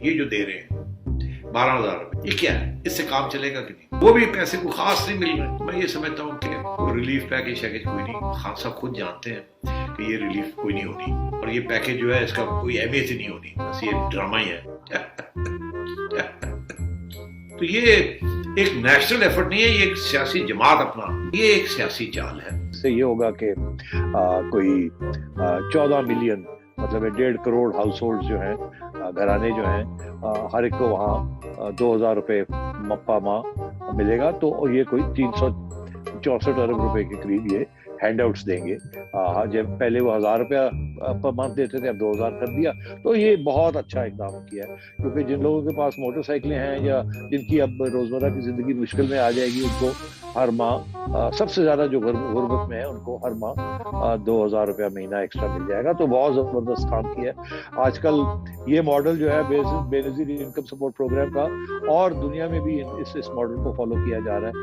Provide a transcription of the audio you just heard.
یہ جو دے رہے ہیں 12,000 روپے، یہ کیا ہے؟ اس سے کام چلے گا کہ نہیں؟ وہ بھی پیسے کو خاص نہیں مل رہے. میں یہ سمجھتا ہوں کہ ریلیف پیکیج شیکیج کوئی نہیں. خان صاحب خود جانتے ہیں کہ یہ ریلیف کوئی نہیں ہونی، اور یہ پیکیج جو ہے اس کا کوئی اہمیت ہی نہیں ہونی، بس یہ ڈرامہ ہی ہے. تو یہ ایک نیشنل ایفرٹ نہیں ہے، یہ ایک سیاسی جماعت اپنا، یہ ایک سیاسی چال ہے. اس سے یہ ہوگا کہ کوئی 14 ملین مطلب 1.5 کروڑ ہاؤس ہولڈ جو ہیں، گھرانے جو ہیں، ہر ایک کو وہاں 2,000 روپے ماہ ملے گا. تو یہ کوئی 364 ارب روپے کے قریب یہ ہینڈ آؤٹس دیں گے. جب پہلے وہ 1,000 روپیہ پر منتھ دیتے تھے، اب 2,000 کر دیا. تو یہ بہت اچھا اقدام کیا ہے، کیونکہ جن لوگوں کے پاس موٹر سائیکلیں ہیں یا جن کی اب روزمرہ کی زندگی مشکل میں آ جائے گی، ان کو ہر ماہ سب سے زیادہ جو غربت میں ہے ان کو ہر ماہ 2,000 روپیہ مہینہ ایکسٹرا مل جائے گا. تو بہت زبردست کام کیا ہے. آج کل یہ ماڈل جو ہے بے نظیر انکم سپورٹ پروگرام کا، اور دنیا میں بھی اس ماڈل کو فالو کیا جا رہا ہے.